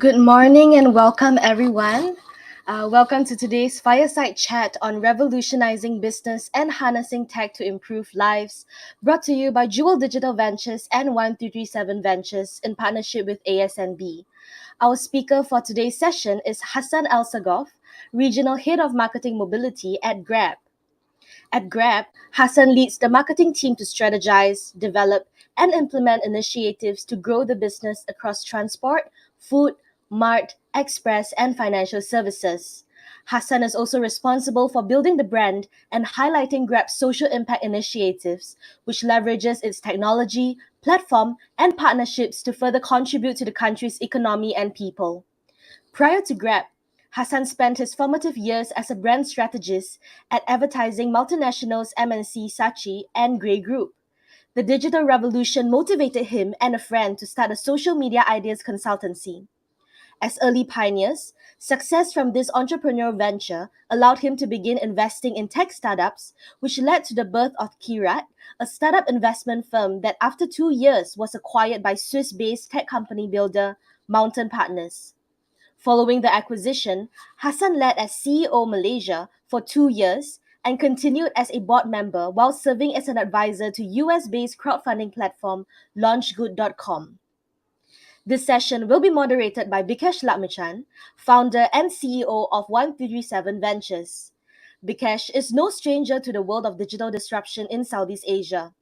Good morning and welcome, everyone. Welcome to today's fireside chat on revolutionizing business and harnessing tech to improve lives, brought to you by Jewel Digital Ventures and 1337 Ventures in partnership with ASNB. Our speaker for today's session is Hassan Alsagoff, Regional Head of Marketing Mobility at Grab. At Grab, Hassan leads the marketing team to strategize, develop, and implement initiatives to grow the business across transport, food, mart, express, and financial services. Hassan is also responsible for building the brand and highlighting Grab's social impact initiatives, which leverages its technology, platform, and partnerships to further contribute to the country's economy and people. Prior to Grab, Hassan spent his formative years as a brand strategist at advertising multinationals MNC Saatchi and Grey Group. The digital revolution motivated him and a friend to start a social media ideas consultancy. As early pioneers, success from this entrepreneurial venture allowed him to begin investing in tech startups, which led to the birth of Kirat, a startup investment firm that after 2 years was acquired by Swiss-based tech company builder Mountain Partners. Following the acquisition, Hassan led as CEO Malaysia for 2 years and continued as a board member while serving as an advisor to US based crowdfunding platform launchgood.com. This session will be moderated by Bikesh Lakmachan, founder and CEO of 137 Ventures. Bikesh is no stranger to the world of digital disruption in Southeast Asia.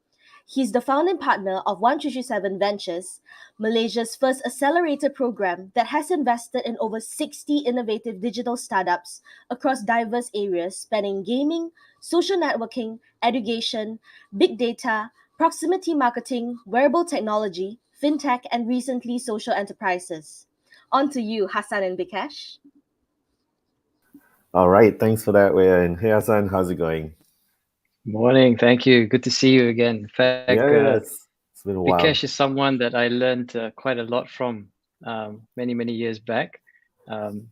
He's the founding partner of 1337 Ventures, Malaysia's first accelerator program that has invested in over 60 innovative digital startups across diverse areas spanning gaming, social networking, education, big data, proximity marketing, wearable technology, fintech, and recently social enterprises. On to you, Hassan and Bikesh. All right, thanks for that, Wei. And hey, Hassan, how's it going? Morning, thank you. Good to see you again. In fact, Yes, it's been a Vikesh is while. someone that I learned quite a lot from many, many years back. Um,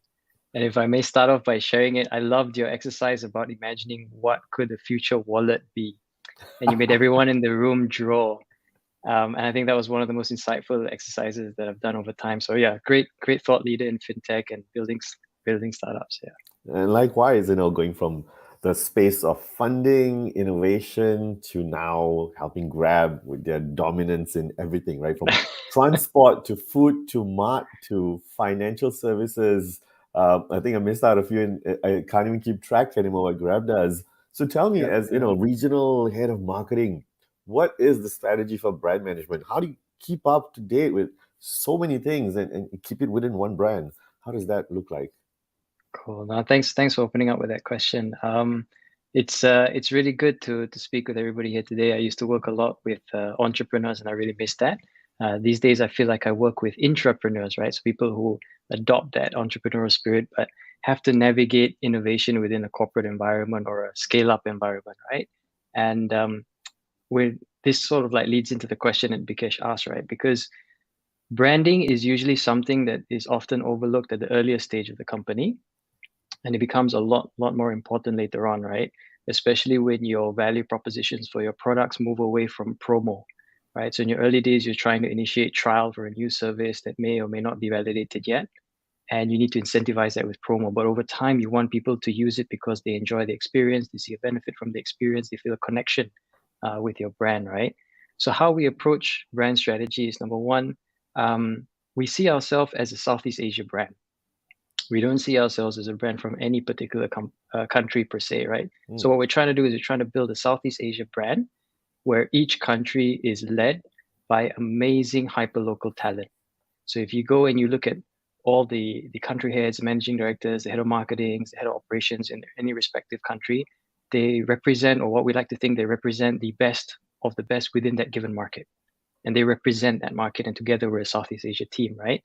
and if I may start off by sharing it, I loved your exercise about imagining what could a future wallet be. And you made everyone in the room draw. And I think that was one of the most insightful exercises that I've done over time. So yeah, great thought leader in fintech and building startups. Yeah. And likewise, going from the space of funding, innovation to now helping Grab with their dominance in everything, right? From transport to food to mart to financial services. I think I missed out a few, and I can't even keep track anymore what Grab does. So tell me, Yeah. as regional head of marketing, what is the strategy for brand management? How do you keep up to date with so many things and keep it within one brand? How does that look like? Cool. Now, thanks for opening up with that question. It's really good to speak with everybody here today. I used to work a lot with entrepreneurs, and I really miss that. These days, I feel like I work with intrapreneurs, right? So people who adopt that entrepreneurial spirit, but have to navigate innovation within a corporate environment or a scale-up environment, right? And with this sort of like leads into the question that Bikesh asked, right? Because branding is usually something that is often overlooked at the earlier stage of the company, and it becomes a lot more important later on, right? Especially when your value propositions for your products move away from promo, right? So in your early days, you're trying to initiate trial for a new service that may or may not be validated yet, and you need to incentivize that with promo. But over time, you want people to use it because they enjoy the experience, they see a benefit from the experience, they feel a connection with your brand, right? So how we approach brand strategy is number one, we see ourselves as a Southeast Asia brand. We don't see ourselves as a brand from any particular country per se, right? So Mm. what we're trying to do is we're trying to build a Southeast Asia brand where each country is led by amazing hyperlocal talent. So if you go and you look at all the country heads, managing directors, the head of marketing, the head of operations in any respective country, they represent, or what we like to think, they represent the best of the best within that given market. And they represent that market, and together we're a Southeast Asia team, right?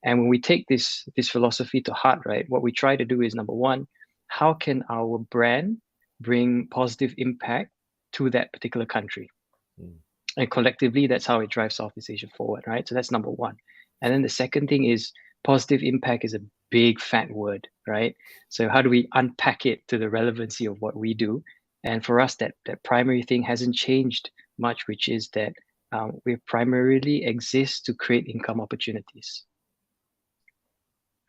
And when we take this philosophy to heart, right, what we try to do is number one, how can our brand bring positive impact to that particular country? Mm. And collectively, that's how it drives Southeast Asia forward, right? So that's number one. And then the second thing is positive impact is a big fat word, right? So how do we unpack it to the relevancy of what we do? And for us, that primary thing hasn't changed much, which is that we primarily exist to create income opportunities,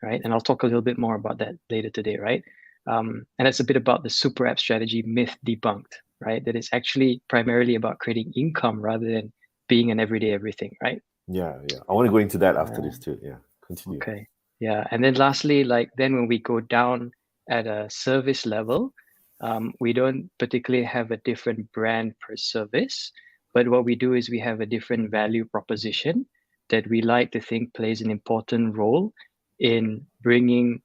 right? And I'll talk a little bit more about that later today, right? And it's a bit about the super app strategy myth debunked, right? That it's actually primarily about creating income rather than being an everyday everything, right? Yeah, yeah. I want to go into that after Uh, this too. Yeah, continue. okay. Yeah. And then lastly, like then when we go down at a service level, We don't particularly have a different brand per service, but what we do is we have a different value proposition that we like to think plays an important role in bringing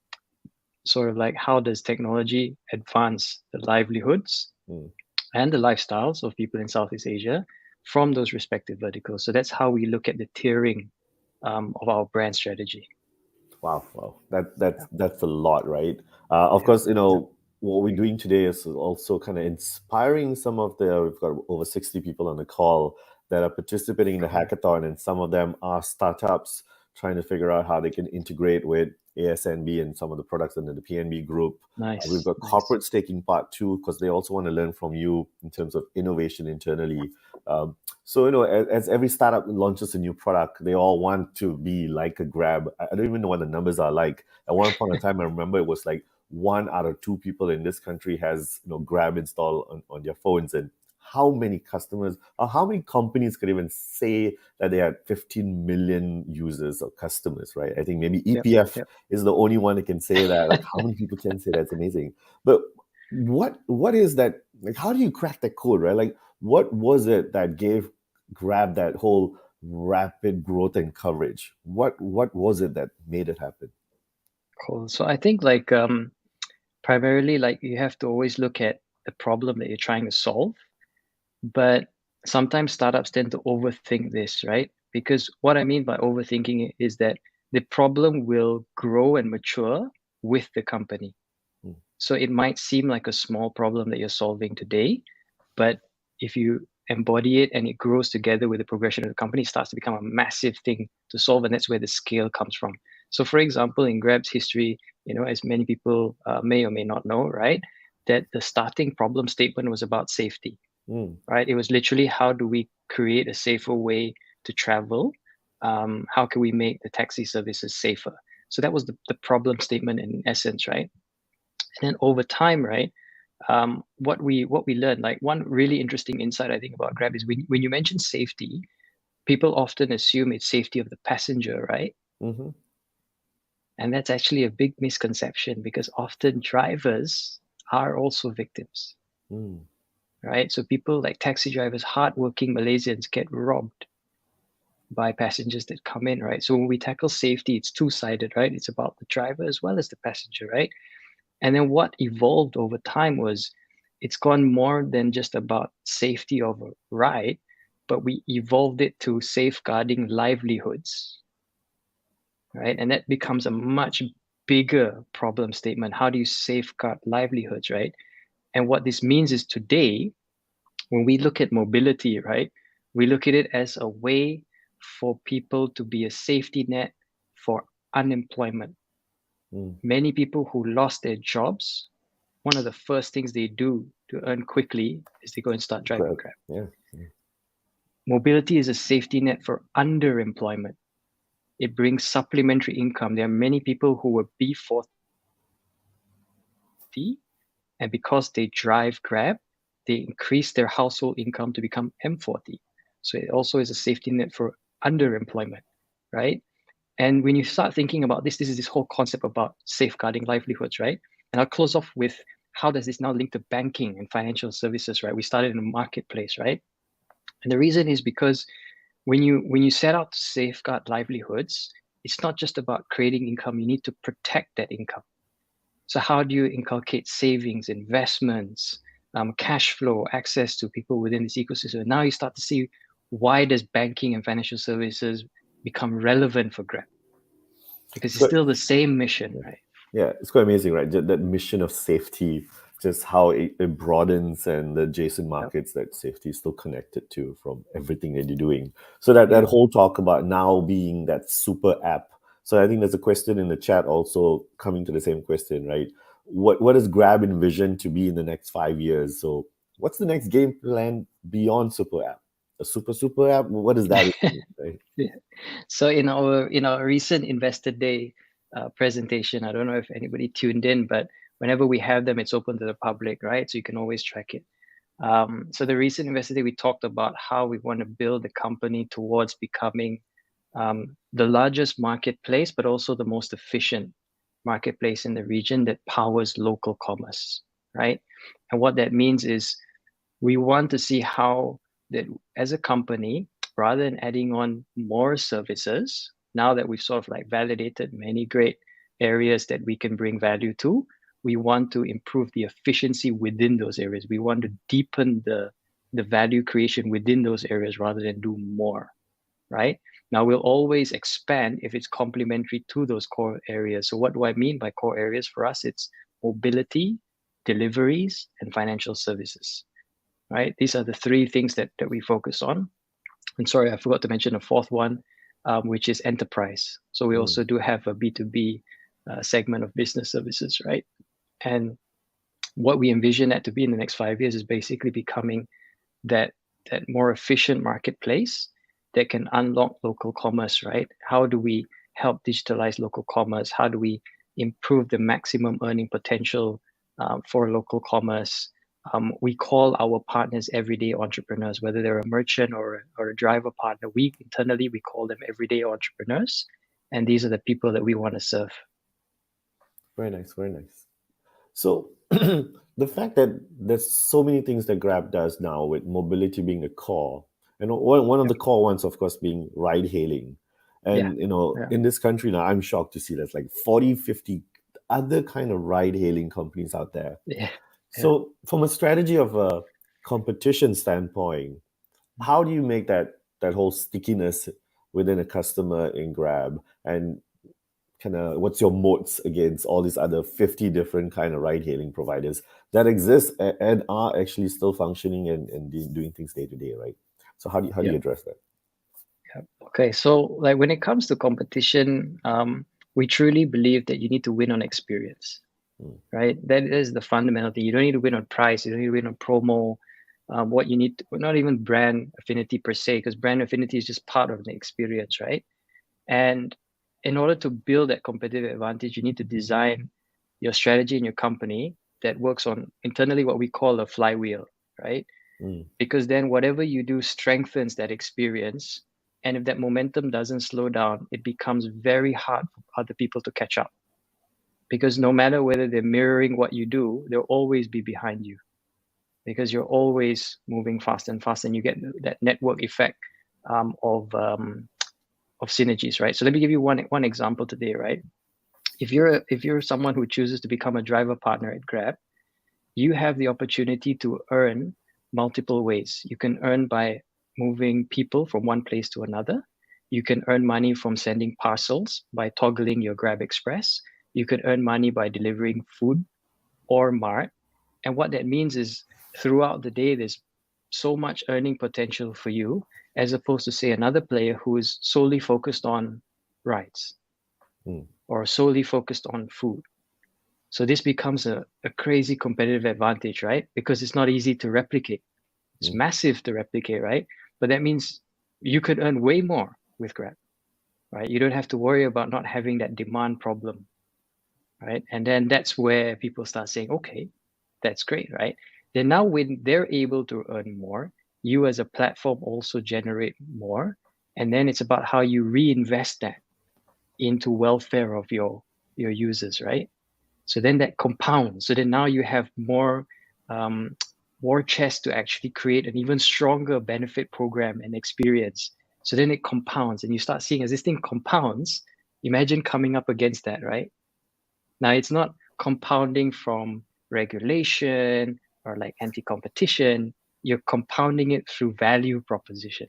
sort of like how does technology advance the livelihoods and the lifestyles of people in Southeast Asia from those respective verticals. So that's how we look at the tiering of our brand strategy. Wow, wow, that's a lot, right? Of Yeah. course, what we're doing today is also kind of inspiring some of the. We've got over 60 people on the call that are participating in the Cool. hackathon, and some of them are startups trying to figure out how they can integrate with ASNB and some of the products under the PNB group. We've Nice, got nice. corporates taking part too because they also want to learn from you in terms of innovation internally. So, as every startup launches a new product, they all want to be like a Grab. I don't even know what the numbers are like. At one point in time, I remember it was like 1 out of 2 people in this country has Grab installed on their phones. And how many customers or how many companies could even say that they had 15 million users or customers, right? I think maybe Yep, EPF yep. is the only one that can say that. Like, how many people can say that's amazing? But what is that? Like, how do you crack that code, right? Like, what was it that gave Grab that whole rapid growth and coverage? What was it that made it happen? Cool. So I think like primarily like you have to always look at the problem that you're trying to solve. But sometimes startups tend to overthink this, right? Because what I mean by overthinking it is that the problem will grow and mature with the company. Mm, So it might seem like a small problem that you're solving today, but if you embody it and it grows together with the progression of the company, it starts to become a massive thing to solve, and that's where the scale comes from. So, for example, in Grab's history, as many people may or may not know, right, that the starting problem statement was about safety, mm, right? It was literally how do we create a safer way to travel? How can we make the taxi services safer? So that was the problem statement in essence, right? And then over time, right, what we learned, like one really interesting insight I think about Grab is when you mention safety, people often assume it's safety of the passenger, right? mm-hmm, And that's actually a big misconception because often drivers are also victims, mm, right? So people like taxi drivers, hardworking Malaysians get robbed by passengers that come in, right? So when we tackle safety, it's two-sided, right? It's about the driver as well as the passenger, right? And then what evolved over time was it's gone more than just about safety of a ride, but we evolved it to safeguarding livelihoods, right? And that becomes a much bigger problem statement. How do you safeguard livelihoods, right? And what this means is today, when we look at mobility, right, we look at it as a way for people to be a safety net for unemployment. mm. Many people who lost their jobs, one of the first things they do to earn quickly is they go and start driving Grab, Grab. yeah. Yeah. Mobility is a safety net for underemployment. It brings supplementary income. There are many people who were B40, and because they drive Grab, they increase their household income to become M40. So it also is a safety net for underemployment, right? And when you start thinking about this is this whole concept about safeguarding livelihoods, right? And I'll close off with how does this now link to banking and financial services, right? We started in a marketplace, right? And the reason is because when you set out to safeguard livelihoods, it's not just about creating income, you need to protect that income. So how do you inculcate savings, investments, cash flow, access to people within this ecosystem? Now you start to see why does banking and financial services become relevant for Grab? Because it's So, still the same mission, yeah. right? Yeah, it's quite amazing, right? That mission of safety, just how it broadens and the adjacent Yep. markets that safety is still connected to from everything that you're doing. So that Yep. whole talk about now being that super app. So I think there's a question in the chat also coming to the same question, right? What does Grab envision to be in the next 5 years? So what's the next game plan beyond super app? A super app? What does that mean, right? Yeah. So in our recent Investor Day presentation, I don't know if anybody tuned in, but whenever we have them, it's open to the public, right? So you can always track it. So the recent Investor Day, we talked about how we want to build the company towards becoming the largest marketplace, but also the most efficient marketplace in the region that powers local commerce, right? And what that means is we want to see how that as a company, rather than adding on more services, now that we've sort of like validated many great areas that we can bring value to, we want to improve the efficiency within those areas. We want to deepen the value creation within those areas rather than do more, right? Now we'll always expand if it's complementary to those core areas. So what do I mean by core areas? For us, it's mobility, deliveries, and financial services, right? These are the three things that we focus on. And sorry, I forgot to mention a fourth one, which is enterprise. So we also do have a B2B segment of business services, right? And what we envision that to be in the next 5 years is basically becoming that more efficient marketplace that can unlock local commerce, right? How do we help digitalize local commerce? How do we improve the maximum earning potential for local commerce? We call our partners everyday entrepreneurs, whether they're a merchant or a driver partner. We internally, we call them everyday entrepreneurs. And these are the people that we want to serve. Very nice, very nice. So the fact that there's so many things that Grab does now, with mobility being a core, and one of the core ones, of course, being ride hailing. And, in this country now, I'm shocked to see there's like 40, 50 other kind of ride hailing companies out there. Yeah. So from a strategy of a competition standpoint, how do you make that whole stickiness within a customer in Grab? And kind of what's your moats against all these other 50 different kind of ride hailing providers that exist and are actually still functioning and doing things day to day, right? So how do you address that? Okay, so like when it comes to competition, we truly believe that you need to win on experience, right? That is the fundamental thing. You don't need to win on price. You don't need to win on promo. What you need, not even brand affinity per se, because brand affinity is just part of the experience, right? And in order to build that competitive advantage, you need to design your strategy in your company that works on internally what we call a flywheel, right? Because then whatever you do strengthens that experience. And if that momentum doesn't slow down, it becomes very hard for other people to catch up. Because no matter whether they're mirroring what you do, they'll always be behind you. Because you're always moving faster and faster, and you get that network effect of synergies, right? So let me give you one example today, right? If you're someone who chooses to become a driver partner at Grab, you have the opportunity to earn multiple ways. You can earn by moving people from one place to another. You can earn money from sending parcels by toggling your Grab Express. You can earn money by delivering food or Mart. And what that means is throughout the day, there's so much earning potential for you, as opposed to, say, another player who is solely focused on rides or solely focused on food. So this becomes a crazy competitive advantage, right? Because it's not easy to replicate. It's massive to replicate, right? But that means you could earn way more with Grab, right? You don't have to worry about not having that demand problem, right? And then that's where people start saying, okay, that's great, right? Then now when they're able to earn more, you as a platform also generate more. And then it's about how you reinvest that into welfare of your users, right? So then that compounds. So then now you have more war chest to actually create an even stronger benefit program and experience. So then it compounds, and you start seeing as this thing compounds, imagine coming up against that, right? Now it's not compounding from regulation or like anti-competition. You're compounding it through value proposition.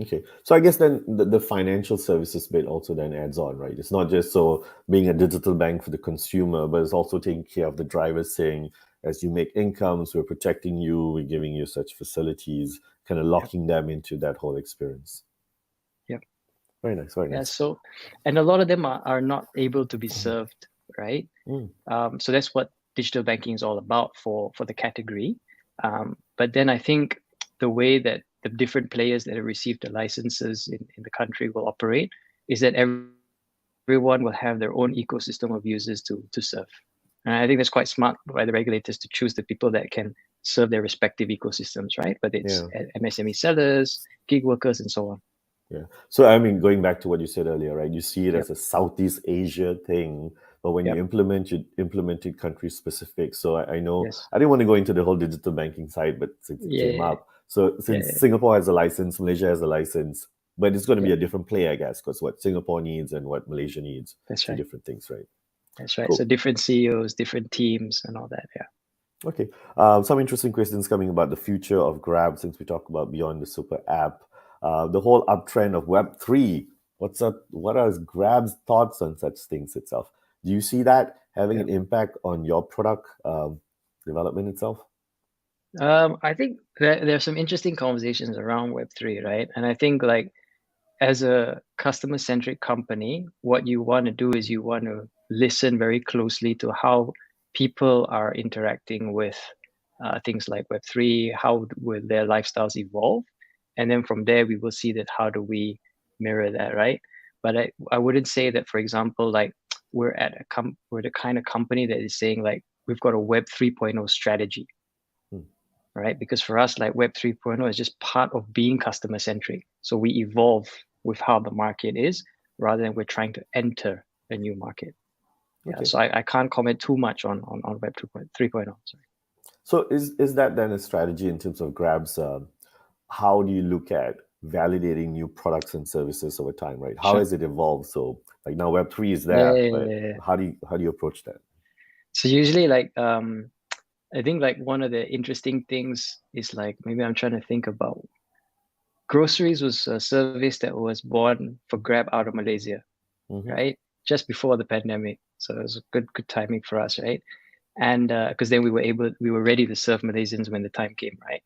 Okay, so I guess then the financial services bit also then adds on, right? It's not just so being a digital bank for the consumer, but it's also taking care of the driver, saying, as you make incomes, we're protecting you, we're giving you such facilities, kind of locking them into that whole experience. Yep. Very nice, very nice. So, and a lot of them are not able to be served, right? So that's what digital banking is all about for the category. But then I think the way that the different players that have received the licenses in the country will operate is that everyone will have their own ecosystem of users to serve. And I think that's quite smart by the regulators to choose the people that can serve their respective ecosystems, right? But it's MSME sellers, gig workers, and so on. Yeah. So, I mean, going back to what you said earlier, right? You see it as a Southeast Asia thing. But when you Yep. implement it country specific. So I know Yes. I didn't want to go into the whole digital banking side, but since it came Yeah. up, so Yeah. since Singapore has a license, Malaysia has a license, but it's going to Yeah. be a different play, I guess, because what Singapore needs and what Malaysia needs, That's two right. different things, right? That's right. So Cool. different CEOs, different teams, and all that. Yeah. Okay. Some interesting questions coming about the future of Grab since we talk about beyond the super app. The whole uptrend of Web3. What's up? What are Grab's thoughts on such things itself? Do you see that having Yeah. an impact on your product development itself? I think there's some interesting conversations around Web3, right? And I think like as a customer-centric company, what you want to do is you want to listen very closely to how people are interacting with things like Web3, how will their lifestyles evolve? And then from there, we will see that how do we mirror that, right? But I wouldn't say that, for example, like we're the kind of company that is saying like we've got a Web 3.0 strategy, Hmm. right? Because for us, like Web 3.0 is just part of being customer centric. So we evolve with how the market is rather than we're trying to enter a new market. Yeah. Okay. So I can't comment too much on Web 3.0. Sorry. So is that then a strategy in terms of Grab's? How do you look at validating new products and services over time, right? How Sure. has it evolved? So like now Web3 is Yeah, there, yeah, but yeah, yeah. how do you approach that? So usually like I think like one of the interesting things is like maybe I'm trying to think about groceries was a service that was born for Grab out of Malaysia, Mm-hmm. right? Just before the pandemic. So it was a good timing for us, right? And because then we were ready to serve Malaysians when the time came, right?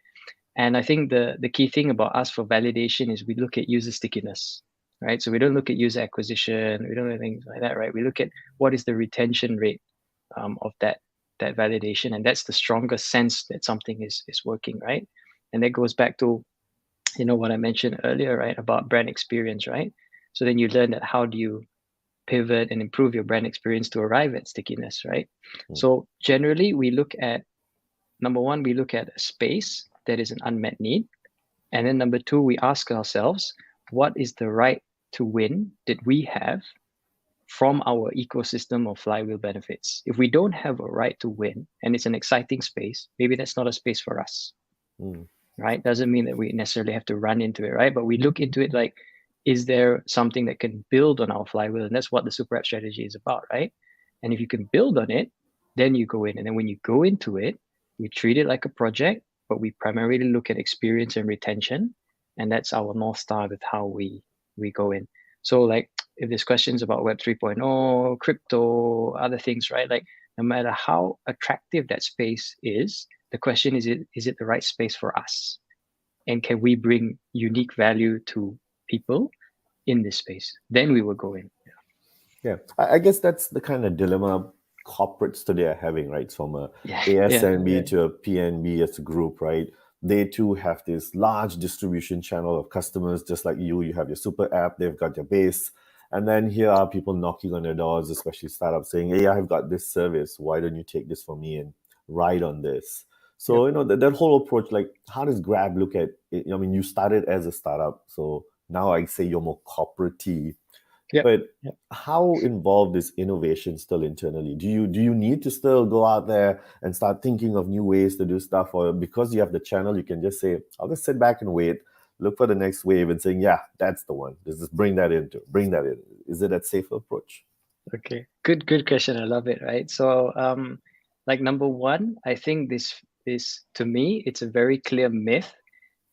And I think the key thing about us for validation is we look at user stickiness, right? So we don't look at user acquisition, we don't look at things like that, right? We look at what is the retention rate of that validation, and that's the strongest sense that something is working, right? And that goes back to what I mentioned earlier, right, about brand experience, right? So then you learn that how do you pivot and improve your brand experience to arrive at stickiness, right? Mm. So generally, we look at number one, we look at a space that is an unmet need. And then number two, we ask ourselves, what is the right to win that we have from our ecosystem of flywheel benefits? If we don't have a right to win and it's an exciting space, maybe that's not a space for us, Mm. right? Doesn't mean that we necessarily have to run into it, right? But we look into it like, is there something that can build on our flywheel? And that's what the super app strategy is about, right? And if you can build on it, then you go in. And then when you go into it, we treat it like a project, but we primarily look at experience and retention. And that's our North Star with how we go in. So like if there's questions about Web 3.0, crypto, other things, right? Like no matter how attractive that space is, the question is it the right space for us? And can we bring unique value to people in this space? Then we will go in. Yeah, I guess that's the kind of dilemma corporates today are having, right? From a Yeah, yeah, ASNB yeah, to a PNB as a group, right? They too have this large distribution channel of customers, just like you. You have your super app, they've got your base. And then here are people knocking on their doors, especially startups saying, hey, I've got this service. Why don't you take this from me and ride on this? yep, So, that whole approach, like, how does Grab look at it? I mean, you started as a startup. So now I say you're more corporate, yep, but yep. how involved is innovation still internally? Do you need to still go out there and start thinking of new ways to do stuff, or because you have the channel, you can just say, "I'll just sit back and wait, look for the next wave, and saying, yeah, that's the one. Just bring that in." Is it that safer approach? Okay, good question. I love it. Right. So, like number one, I think this to me, it's a very clear myth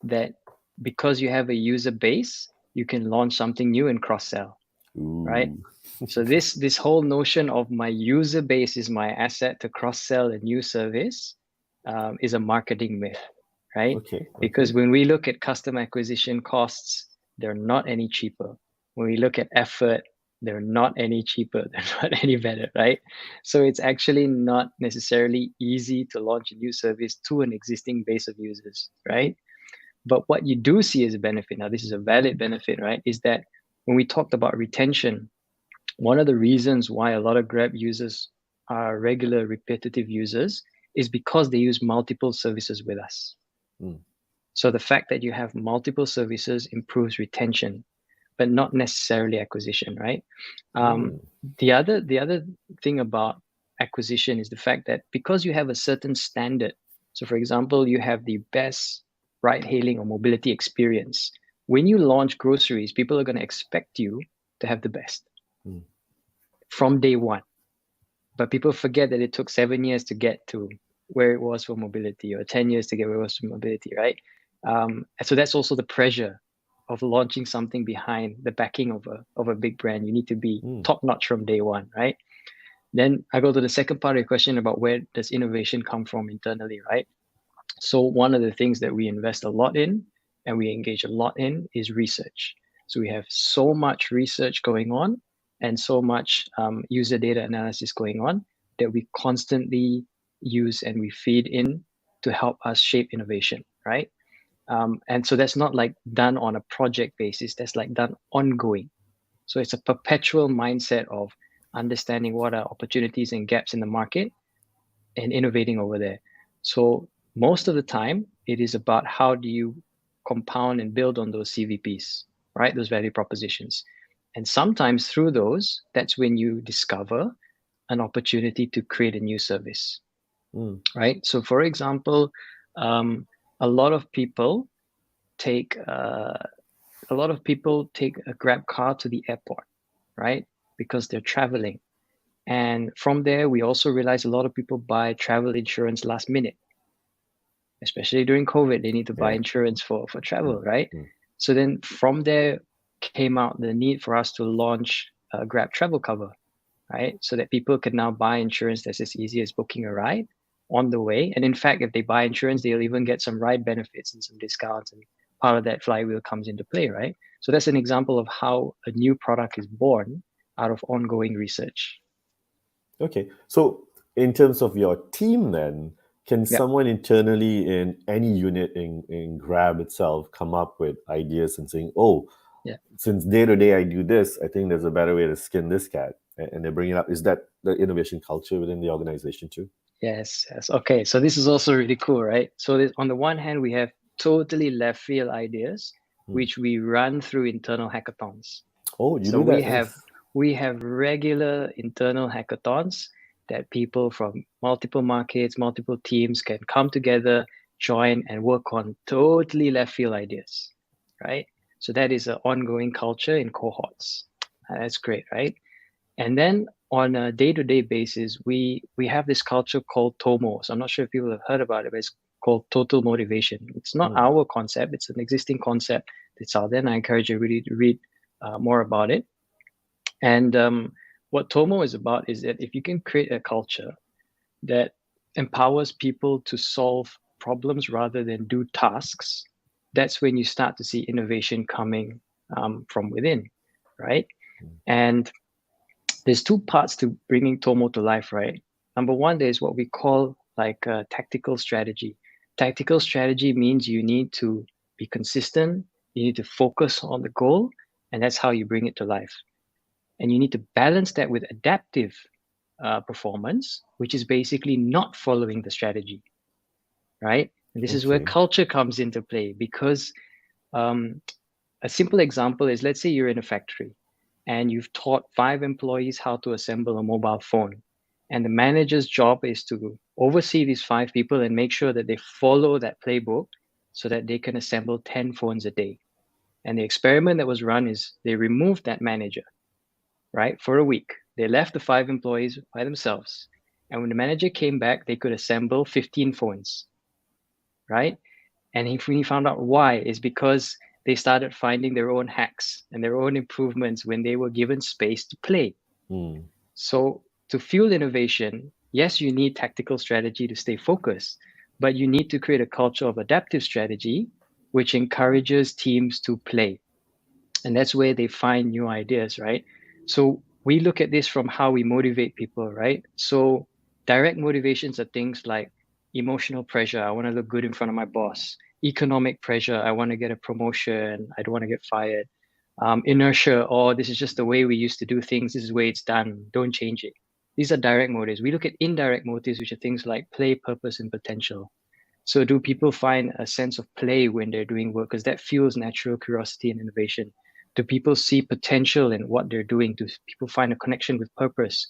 that because you have a user base, you can launch something new and cross sell. Right. Ooh. So this whole notion of my user base is my asset to cross sell a new service is a marketing myth, right? Okay. Because Okay. when we look at customer acquisition costs, they're not any cheaper. When we look at effort, they're not any cheaper. They're not any better, right? So it's actually not necessarily easy to launch a new service to an existing base of users, right? But what you do see as a benefit, now this is a valid benefit, right? Is that when we talked about retention, one of the reasons why a lot of Grab users are regular repetitive users is because they use multiple services with us. Mm. So the fact that you have multiple services improves retention. but not necessarily acquisition, right? The other thing about acquisition is the fact that because you have a certain standard. So, for example, you have the best ride-hailing or mobility experience. When you launch groceries, people are going to expect you to have the best from day one. But people forget that it took 7 years to get to where it was for mobility, or 10 years to get where it was for mobility, right? So that's also the pressure of launching something behind the backing of a big brand. You need to be top notch from day one, right? Then I go to the second part of your question about where does innovation come from internally, right? So one of the things that we invest a lot in and we engage a lot in is research. So we have so much research going on and so much user data analysis going on that we constantly use and we feed in to help us shape innovation, right? And so that's not like done on a project basis, that's like done ongoing. So it's a perpetual mindset of understanding what are opportunities and gaps in the market and innovating over there. So most of the time, it is about how do you compound and build on those CVPs, right? Those value propositions. And sometimes through those, that's when you discover an opportunity to create a new service, right? So, for example, a lot of people take a Grab car to the airport, right? Because they're traveling. And from there, we also realize a lot of people buy travel insurance last minute, especially during COVID. They need to buy insurance for travel, right? So then from there came out the need for us to launch a Grab travel cover, right? So that people can now buy insurance that's as easy as booking a ride on the way. And in fact, if they buy insurance, they'll even get some ride benefits and some discounts. And part of that flywheel comes into play, right? So that's an example of how a new product is born out of ongoing research. Okay. So in terms of your team then, can someone internally in any unit in Grab itself come up with ideas and saying, oh, since day to day I do this, I think there's a better way to skin this cat, and they bring it up? Is that the innovation culture within the organization too? Yes. Okay. So this is also really cool, right? So on the one hand, we have totally left field ideas, which we run through internal hackathons. Oh, you So do that? we have regular internal hackathons that people from multiple markets, multiple teams can come together, join, and work on totally left field ideas, right? So that is an ongoing culture in cohorts. That's great, right? And then on a day-to-day basis, we have this culture called TOMO. So I'm not sure if people have heard about it, but it's called total motivation. It's not our concept. It's an existing concept that's out there, and I encourage everybody to read more about it. And what TOMO is about is that if you can create a culture that empowers people to solve problems rather than do tasks, that's when you start to see innovation coming from within, right? And there's two parts to bringing TOMO to life, right? Number one, there's what we call like a tactical strategy. Tactical strategy means you need to be consistent, you need to focus on the goal, and that's how you bring it to life. And you need to balance that with adaptive performance, which is basically not following the strategy, right? And this is where culture comes into play, because a simple example is, let's say you're in a factory and you've taught 5 employees how to assemble a mobile phone. And the manager's job is to oversee these 5 people and make sure that they follow that playbook so that they can assemble 10 phones a day. And the experiment that was run is they removed that manager, right, for a week. They left the 5 employees by themselves. And when the manager came back, they could assemble 15 phones, right? And he found out why is because they started finding their own hacks and their own improvements when they were given space to play. So to fuel innovation, yes, you need tactical strategy to stay focused, but you need to create a culture of adaptive strategy, which encourages teams to play. And that's where they find new ideas, right? So we look at this from how we motivate people, right? So direct motivations are things like emotional pressure. I want to look good in front of my boss. Economic pressure. I want to get a promotion. I don't want to get fired. Inertia, or this is just the way we used to do things. This is the way it's done. Don't change it. These are direct motives. We look at indirect motives, which are things like play, purpose, and potential. So do people find a sense of play when they're doing work? Because that fuels natural curiosity and innovation. Do people see potential in what they're doing? Do people find a connection with purpose?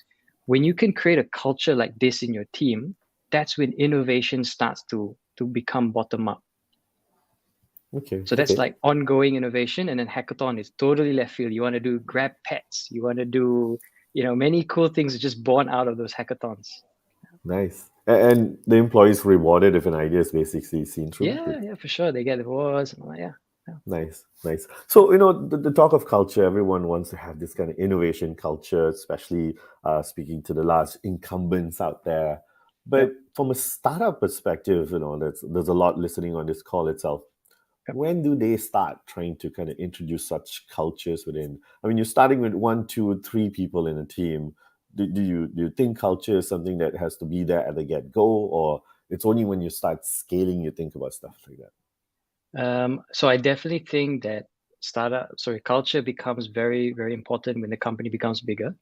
When you can create a culture like this in your team, that's when innovation starts to become bottom up. Okay. So that's Okay. like ongoing innovation, and then hackathon is totally left field. You want to do grab pets, you want to do, many cool things are just born out of those hackathons. Nice. And the employees rewarded if an idea is basically seen through. Yeah, for sure. They get the awards and all that. Yeah. Yeah. Nice, nice. So, the talk of culture, everyone wants to have this kind of innovation culture, especially speaking to the large incumbents out there. Yep. But from a startup perspective, there's a lot listening on this call itself. Yep. When do they start trying to kind of introduce such cultures within? I mean, you're starting with one, two, three people in a team. Do you think culture is something that has to be there at the get go, or it's only when you start scaling you think about stuff like that? So I definitely think that culture becomes very, very important when the company becomes bigger,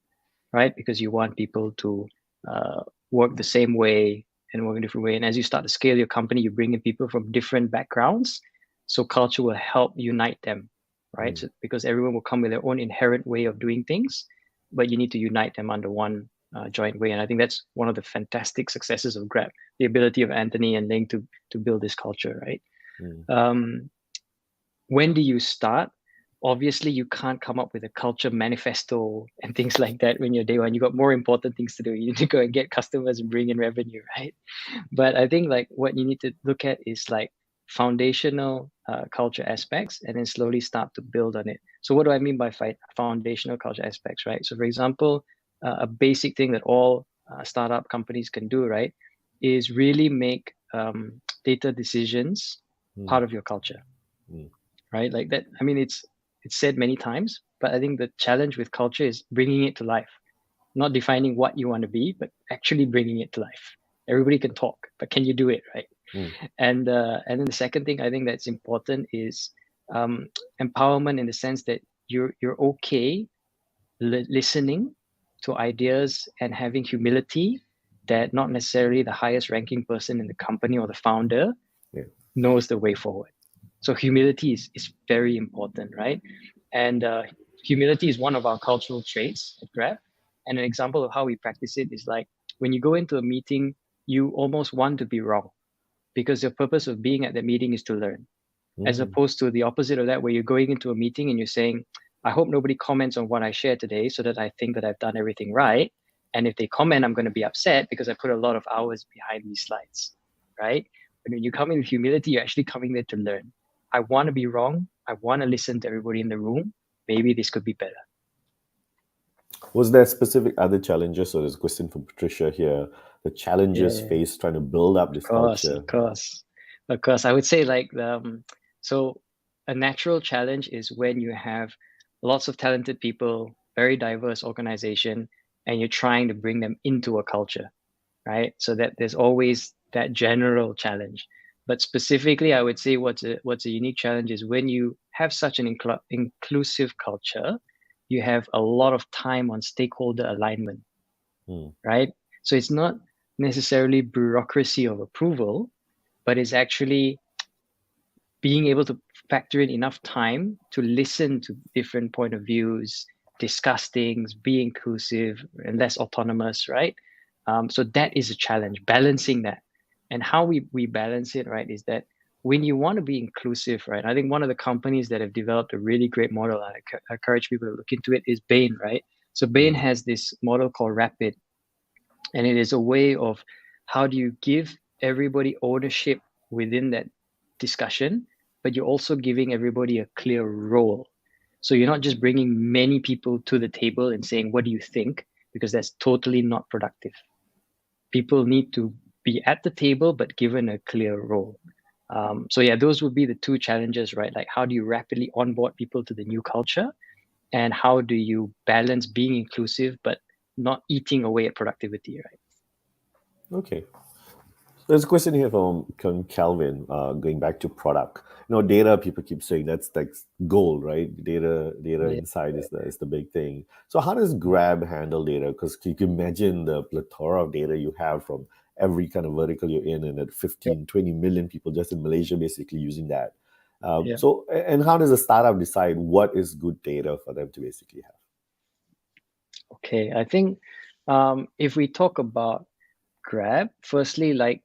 right? Because you want people to uh, work the same way and work in a different way. And as you start to scale your company, you bring in people from different backgrounds. So culture will help unite them, right? Mm, So, because everyone will come with their own inherent way of doing things, but you need to unite them under one joint way. And I think that's one of the fantastic successes of Grab, the ability of Anthony and Ling to build this culture, right? mm, Um, when do you start? Obviously, you can't come up with a culture manifesto and things like that when you're day one. You got more important things to do. You need to go and get customers and bring in revenue, right? But I think like what you need to look at is like foundational culture aspects, and then slowly start to build on it. So what do I mean by foundational culture aspects, right? So for example, a basic thing that all startup companies can do, right, is really make data decisions mm, part of your culture, mm. right? Like that. I mean, it's said many times, but I think the challenge with culture is bringing it to life, not defining what you want to be, but actually bringing it to life. Everybody can talk, but can you do it, right? Mm, And then the second thing I think that's important is um, empowerment, in the sense that you're okay listening to ideas and having humility, that not necessarily the highest ranking person in the company or the founder yeah. knows the way forward. So humility is very important, right? And humility is one of our cultural traits at Grab. And an example of how we practice it is like when you go into a meeting, you almost want to be wrong, because the purpose of being at the meeting is to learn, as Mm, opposed to the opposite of that, where you're going into a meeting and you're saying, I hope nobody comments on what I shared today so that I think that I've done everything right. And if they comment, I'm going to be upset because I put a lot of hours behind these slides, right? But when you come in with humility, you're actually coming there to learn. I want to be wrong. I want to listen to everybody in the room. Maybe this could be better. Was there specific other challenges? So there's a question from Patricia here. The challenges Yeah. faced trying to build up Of this course, culture. of course, of course. I would say like so a natural challenge is when you have lots of talented people, very diverse organization, and you're trying to bring them into a culture, right? So that there's always that general challenge. But specifically, I would say what's a unique challenge is when you have such an inclusive culture, you have a lot of time on stakeholder alignment, Mm, right? So it's not necessarily bureaucracy of approval, but it's actually being able to factor in enough time to listen to different point of views, discuss things, be inclusive and less autonomous, right? So that is a challenge, balancing that. And how we balance it, right, is that when you want to be inclusive, right? I think one of the companies that have developed a really great model, and I encourage people to look into it, is Bain, right? So Bain mm, has this model called Rapid, and it is a way of how do you give everybody ownership within that discussion, but you're also giving everybody a clear role. So you're not just bringing many people to the table and saying, what do you think? Because that's totally not productive. People need to be at the table, but given a clear role. So yeah, those would be the two challenges, right? Like how do you rapidly onboard people to the new culture, and how do you balance being inclusive but not eating away at productivity, right? okay. There's a question here from Calvin, going back to product. Data. People keep saying that's like gold, right? Data Yeah. inside is the big thing. So how does Grab handle data? Because you can imagine the plethora of data you have from every kind of vertical you're in, and at 15, 20 million people just in Malaysia basically using that. Yeah. So, and how does a startup decide what is good data for them to basically have? Okay, I think if we talk about Grab, firstly, like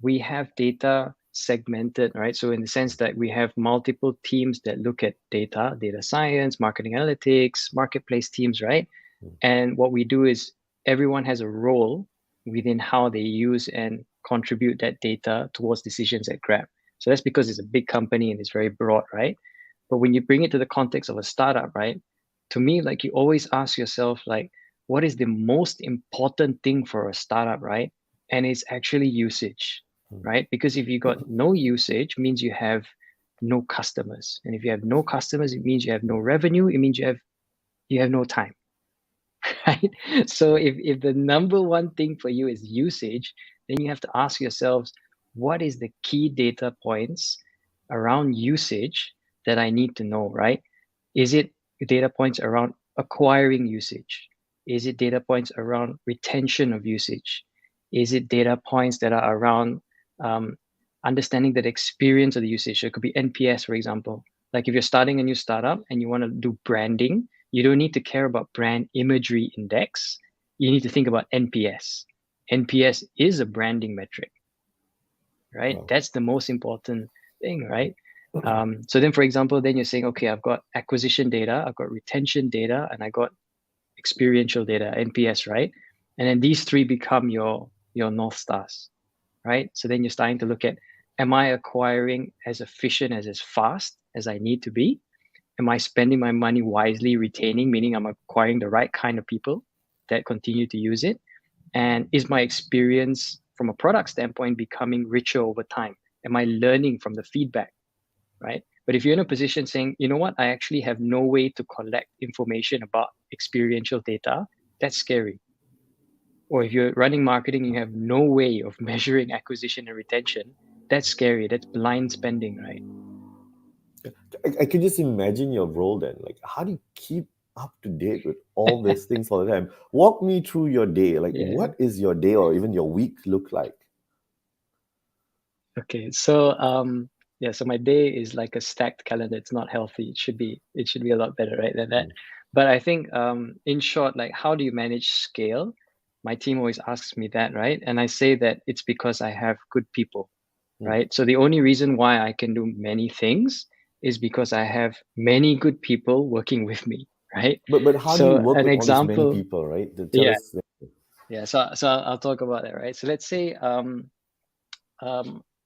we have data segmented, right? So in the sense that we have multiple teams that look at data science, marketing analytics, marketplace teams, right? Mm. And what we do is everyone has a role within how they use and contribute that data towards decisions at Grab. So that's because it's a big company and it's very broad, right? But when you bring it to the context of a startup, right? To me, like you always ask yourself, like, what is the most important thing for a startup, right? And it's actually usage, Mm. right? Because if you got no usage, means you have no customers. And if you have no customers, it means you have no revenue. It means you have no time. Right? So if the number one thing for you is usage, then you have to ask yourselves, what is the key data points around usage that I need to know, right? Is it data points around acquiring usage? Is it data points around retention of usage? Is it data points that are around um, understanding that experience of the usage? So it could be NPS, for example. Like if you're starting a new startup and you want to do branding, you don't need to care about brand imagery index. You need to think about NPS. NPS is a branding metric, right? Wow. That's the most important thing, right? So then, for example, then you're saying, okay, I've got acquisition data, I've got retention data, and I got experiential data, NPS, right? And then these three become your North Stars, right? So then you're starting to look at, am I acquiring as efficient as fast as I need to be? Am I spending my money wisely, retaining, meaning I'm acquiring the right kind of people that continue to use it? And is my experience from a product standpoint becoming richer over time? Am I learning from the feedback, right? But if you're in a position saying, you know what, I actually have no way to collect information about experiential data, that's scary. Or if you're running marketing, you have no way of measuring acquisition and retention, that's scary. That's blind spending, right? I can just imagine your role then. Like, how do you keep up to date with all these things all the time? Walk me through your day. Like, Yeah. what is your day or even your week look like? Okay. So yeah, so my day is like a stacked calendar. It's not healthy. It should be a lot better, right, than that. Mm. But I think in short, like how do you manage scale? My team always asks me that, right? And I say that it's because I have good people, Mm. right? So the only reason why I can do many things is because I have many good people working with me, right? But how do you So work an with all these many example, people, right? Tell yeah, us. yeah. So I'll talk about that, right? So let's say um,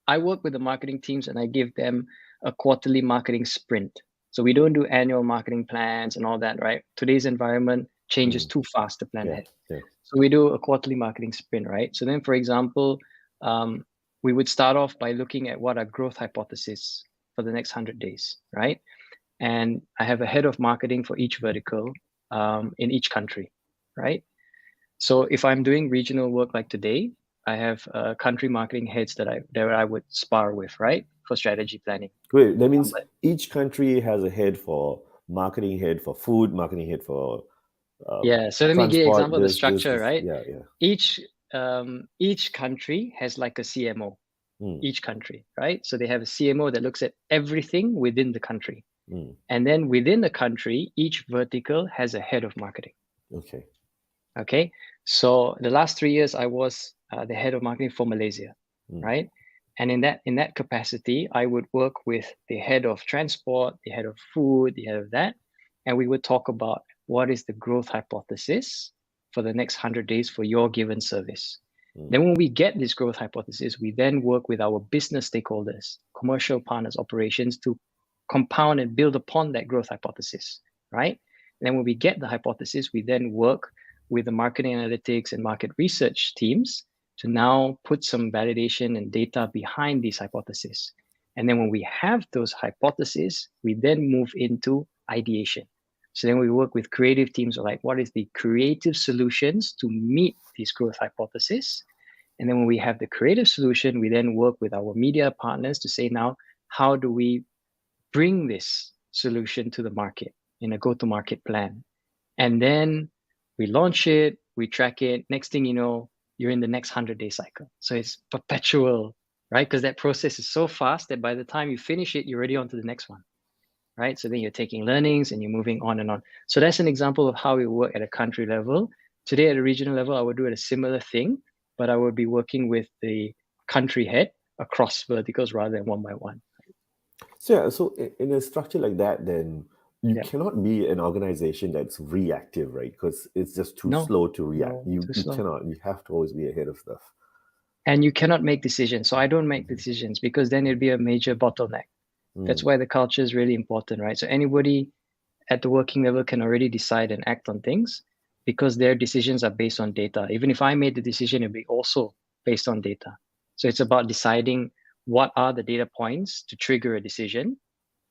I work with the marketing teams and I give them a quarterly marketing sprint. So we don't do annual marketing plans and all that, right? Today's environment changes Mm. too fast to plan Yeah, ahead. yeah. So we do a quarterly marketing sprint, right? So then, for example, um, we would start off by looking at what our growth hypothesis for the next 100 days, right? And I have a head of marketing for each vertical in each country, right? So if I'm doing regional work like today, I have country marketing heads that I would spar with, right, for strategy planning. Wait, that means But each country has a head for marketing, head for food, marketing head for yeah, so let me give you an transport. example of the This. structure, right? Yeah, yeah. Each country has like a CMO. Mm. Each country, right? So they have a CMO that looks at everything within the country, Mm. and then within the country, each vertical has a head of marketing. Okay. Okay, so the last 3 years I was the head of marketing for Malaysia, Mm. right? And in that capacity, I would work with the head of transport, the head of food, the head of that, and we would talk about what is the growth hypothesis for the next 100 days for your given service. Mm. Then when we get this growth hypothesis, we then work with our business stakeholders, commercial partners, operations to compound and build upon that growth hypothesis, right? And then when we get the hypothesis, we then work with the marketing analytics and market research teams to now put some validation and data behind these hypotheses. And then when we have those hypotheses, we then move into ideation. So then we work with creative teams like what is the creative solutions to meet these growth hypotheses. And then when we have the creative solution, we then work with our media partners to say now, how do we bring this solution to the market in a go-to-market plan? And then we launch it, we track it. Next thing you know, you're in the next 100-day cycle. So it's perpetual right? Because that process is so fast that by the time you finish it, you're already on to the next one, right? So then you're taking learnings and you're moving on and on. So that's an example of how we work at a country level. Today at a regional level, I would do a similar thing, but I would be working with the country head across verticals rather than one by one. So yeah, so in a structure like that, then you Yeah. cannot be an organization that's reactive, right? Because it's just too No, slow to react. no, You too you slow. cannot. You have to always be ahead of stuff. And you cannot make decisions. So I don't make Mhm. decisions because then it'd be a major bottleneck. That's Mm. why the culture is really important, right? So anybody at the working level can already decide and act on things because their decisions are based on data. Even if I made the decision, it'll be also based on data. So it's about deciding what are the data points to trigger a decision,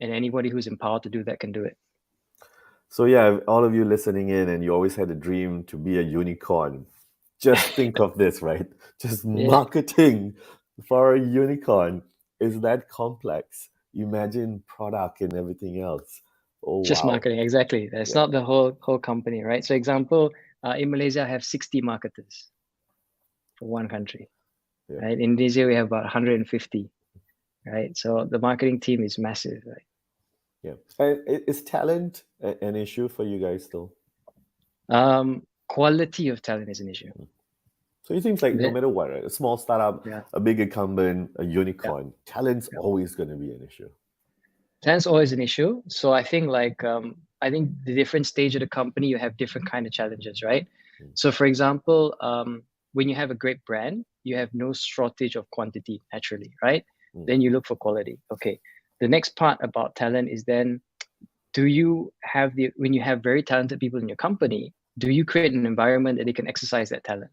and anybody who's empowered to do that can do it. So yeah, all of you listening in, and you always had a dream to be a unicorn. Just think of this, right? Just Yeah, marketing for a unicorn is that complex. Imagine product and everything else. Oh just wow. marketing, exactly. That's Yeah, not the whole company, right? So example, in Malaysia, I have 60 marketers for one country, yeah, right? In Indonesia, we have about 150, right? So the marketing team is massive, right? yeah. And is talent an issue for you guys still? Quality of talent is an issue. So it seems like no The- matter what, right? A small startup, yeah, a big incumbent, a yeah, unicorn, talent's yeah. always going to be an issue. Talent's always an issue. So I think I think the different stage of the company, you have different kind of challenges, right? Mm, So for example, when you have a great brand, you have no shortage of quantity naturally, right? mm. Then you look for quality. Okay. The next part about talent is then, do you have when you have very talented people in your company, do you create an environment that they can exercise that talent?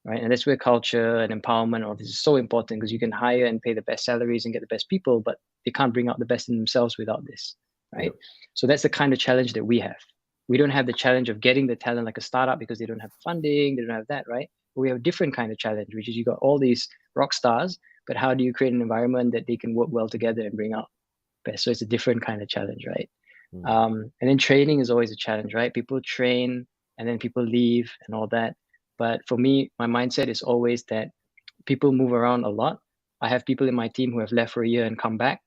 Right? And that's where culture and empowerment, all this is so important because you can hire and pay the best salaries and get the best people, but they can't bring out the best in themselves without this, Yeah. right? So that's the kind of challenge that we have. We don't have the challenge of getting the talent like a startup because they don't have funding, they don't have that, right? But we have a different kind of challenge, which is you got all these rock stars, but how do you create an environment that they can work well together and bring out best? So it's a different kind of challenge, right? Mm. And then training is always a challenge, right? People train and then people leave and all that. But for me, my mindset is always that people move around a lot. I have people in my team who have left for a year and come back,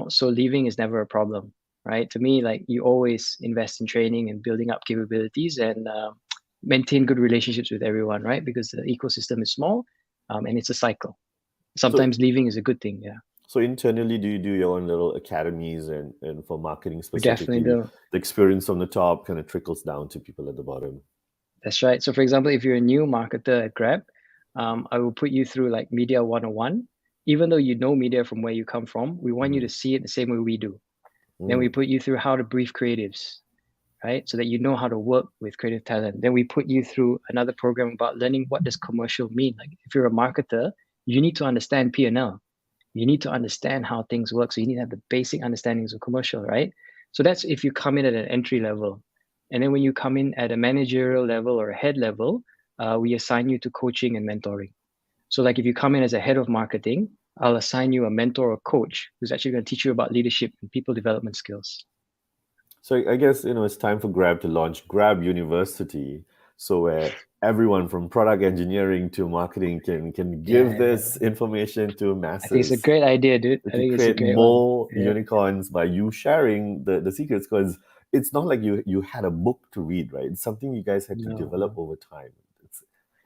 so leaving is never a problem, right? To me, like you always invest in training and building up capabilities and maintain good relationships with everyone, right? Because the ecosystem is small and it's a cycle. So Sometimes leaving is a good thing. Yeah, So internally, do you do your own little academies and for marketing we definitely specifically, do. the experience from the top kind of trickles down to people at the bottom? That's right. So, for example, if you're a new marketer at Grab, I will put you through like Media 101. Even though you know media from where you come from, we want you Mm, to see it the same way we do. Then we mm. put you through how to brief creatives, right? So that you know how to work with creative talent. Then we put you through another program about learning what does commercial mean. Like if you're a marketer, you need to understand P&L. You need to understand how things work. So you need to have the basic understandings of commercial, right? So that's if you come in at an entry level. And then when you come in at a managerial level or a head level, we assign you to coaching and mentoring. So like if you come in as a head of marketing, I'll assign you a mentor or coach who's actually going to teach you about leadership and people development skills. So I guess it's time for Grab to launch Grab University, so where everyone from product engineering to marketing can give Yeah, this information to I think it's a masses. great idea, dude. We I can think it's a create great one. more Yeah. unicorns by you sharing the secrets, because it's not like you had a book to read, right? It's something you guys had to No, develop no. over time. It's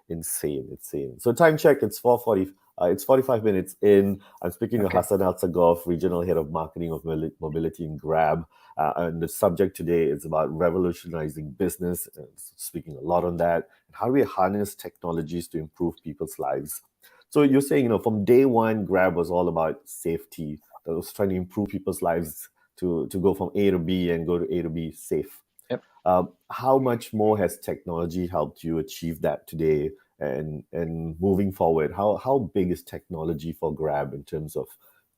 insane. So time check, it's 4:40, it's 45 minutes in. I'm speaking to Okay. Hassan Alsagoff, regional head of marketing of mobility in Grab, and the subject today is about revolutionizing business, speaking a lot on that, and how do we harness technologies to improve people's lives. So you're saying, from day one, Grab was all about safety. That was trying to improve people's lives to go from A to B and go to A to B safe. Yep. How much more has technology helped you achieve that today? And moving forward, how big is technology for Grab in terms of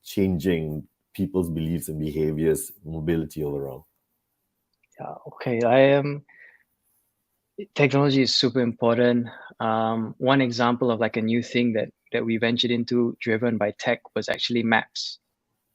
changing people's beliefs and behaviors, mobility overall? Yeah. Okay. I am. Technology is super important. One example of like a new thing that we ventured into driven by tech was actually maps,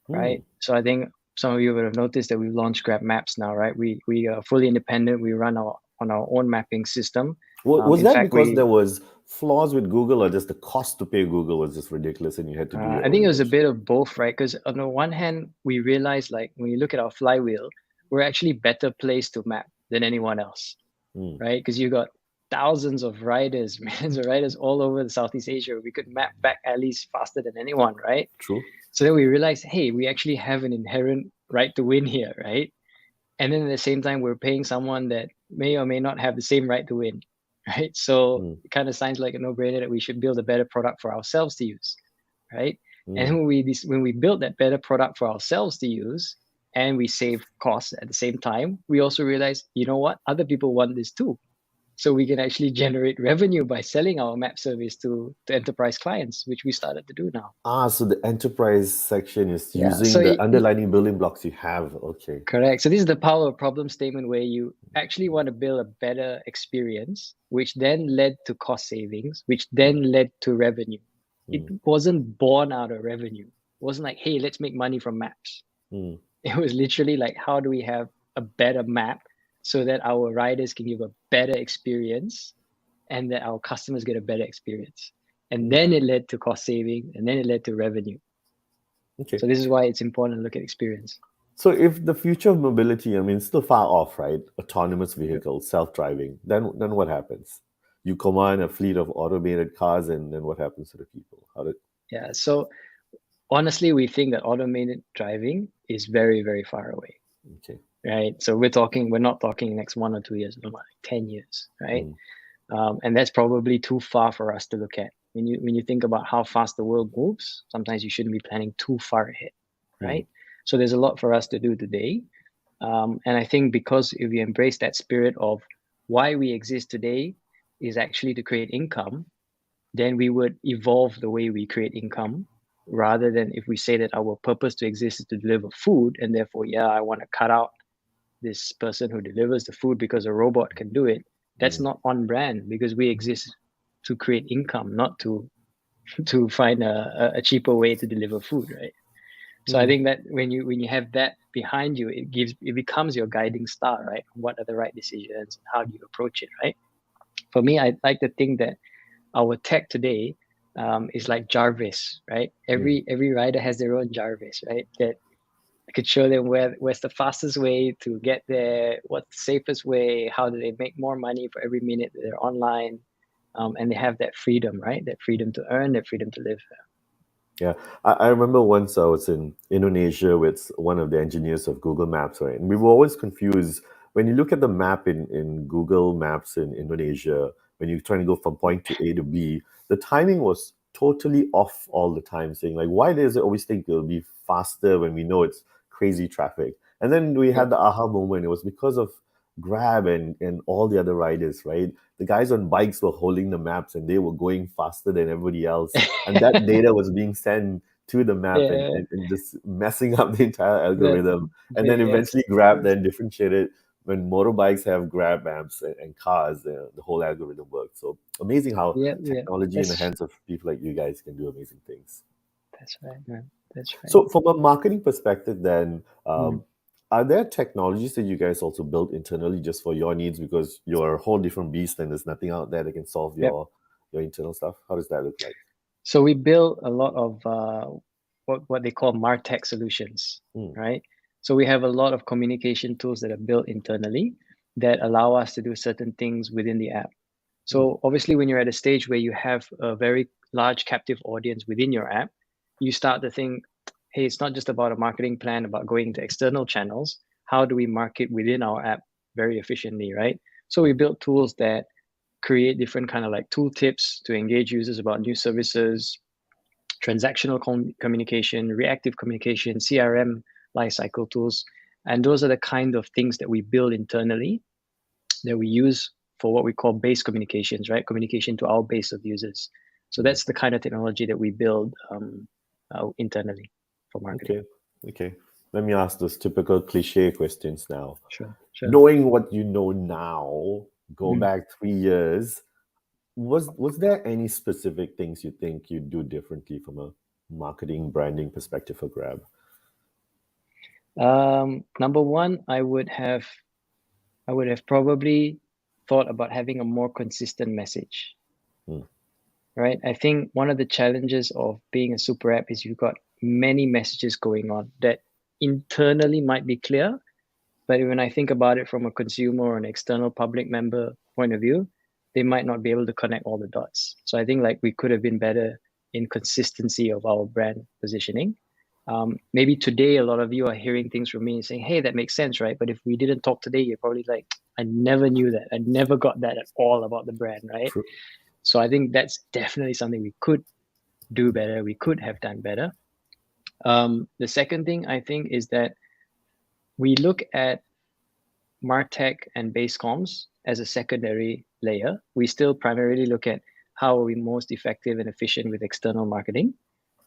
Hmm. right? So I think some of you would have noticed that we've launched Grab Maps now, right? We are fully independent. We run on our own mapping system. Was In that fact, because we there was flaws with Google, or just the cost to pay Google was just ridiculous and you had to do your I own think it was a version? bit of both, right? Because on the one hand, we realized like when you look at our flywheel, we're actually better placed to map than anyone else, Mm, right? Because you got thousands of riders, millions of riders all over the Southeast Asia. We could map back alleys faster than anyone, right? true. So then we realized, hey, we actually have an inherent right to win here, right? And then at the same time, we're paying someone that may or may not have the same right to win, right? So Mm, it kind of sounds like a no-brainer that we should build a better product for ourselves to use, right? And mm, when we build that better product for ourselves to use, and we save costs at the same time, we also realize, you know what, other people want this too. So we can actually generate revenue by selling our map service to enterprise clients, which we started to do now. So the enterprise section is Yeah. using the underlying building blocks you have. Okay. Correct. So this is the power of problem statement where you actually want to build a better experience, which then led to cost savings, which Mm, then led to revenue. It mm, wasn't born out of revenue. It wasn't like, hey, let's make money from maps. mm, It was literally like, how do we have a better map so that our riders can give a better experience and that our customers get a better experience? And mm. then it led to cost saving and then it led to revenue. Okay. So this is why it's important to look at experience. So if the future of mobility, I mean, it's still far off, right? Autonomous vehicles, self-driving, then what happens? You command a fleet of automated cars, and then what happens to the people? How did? Yeah. So honestly, we think that automated driving is very, very far away, Okay. right? So we're not talking next 1 or 2 years, but like 10 years, right? Mm, And that's probably too far for us to look at. When you think about how fast the world moves, sometimes you shouldn't be planning too far ahead, mm, right? So there's a lot for us to do today. And I think because if we embrace that spirit of why we exist today is actually to create income, then we would evolve the way we create income rather than if we say that our purpose to exist is to deliver food and therefore, yeah, I want to cut out this person who delivers the food because a robot can do it. That's mm, not on brand because we exist to create income, not to find a cheaper way to deliver food, right? So I mm. think that when you have that behind you, it becomes your guiding star, right? What are the right decisions and how do you approach it, right? For me, I like to think that our tech today is like Jarvis, right? Mm. Every rider has their own Jarvis, right? That could show them where's the fastest way to get there, what's the safest way, how do they make more money for every minute that they're online, and they have that freedom, right? That freedom to earn, that freedom to live. Yeah, I remember once I was in Indonesia with one of the engineers of Google Maps, right? And we were always confused when you look at the map in Google Maps in Indonesia, when you're trying to go from point to A to B, the timing was totally off all the time, saying like, why does it always think it'll be faster when we know it's crazy traffic? And then we Yep. had the aha moment. It was because of Grab and all the other riders, right? The guys on bikes were holding the maps and they were going faster than everybody else, and that data was being sent to the map and, Yeah, and just messing up the entire that algorithm. And then yes, eventually Grab then differentiated when motorbikes have Grab maps and cars, the whole algorithm works. So amazing how yeah, yeah. technology in the That's hands of people like you guys can do amazing things. that's right, man. That's right. So from a marketing perspective, then, Mm. are there technologies that you guys also built internally just for your needs because you're a whole different beast and there's nothing out there that can solve Yep. your internal stuff? How does that look like? So we build a lot of what they call MarTech solutions, Mm, right? So we have a lot of communication tools that are built internally that allow us to do certain things within the app. mm, So obviously, when you're at a stage where you have a very large captive audience within your app, you start to think, hey, it's not just about a marketing plan about going into external channels. How do we market within our app very efficiently, right? So we mm, built tools that create different kind of like tool tips to engage users about new services, transactional communication, reactive communication, CRM lifecycle tools. And those are the kind of things that we build internally that we use for what we call base communications, right? Communication to our base of users. So mm. that's the kind of technology that we build internally for marketing. Okay, okay. Let me ask those typical cliche questions now. Sure, sure. Knowing what you know now, go Mm. back 3 years, was there any specific things you think you'd do differently from a marketing branding perspective for Grab? Number one, I would have probably thought about having a more consistent message. Hmm. right? I think one of the challenges of being a super app is you've got many messages going on that internally might be clear, but when I think about it from a consumer or an external public member point of view, they might not be able to connect all the dots. So I think like we could have been better in consistency of our brand positioning. Maybe today a lot of you are hearing things from me and saying, "Hey, that makes sense, right?" But if we didn't talk today, you're probably like, "I never knew that. I never got that at all about the brand, right?" True. So I think that's definitely something we could do better. We could have done better. The second thing I think is that we look at MarTech and base comms as a secondary layer. We still primarily look at how are we most effective and efficient with external marketing.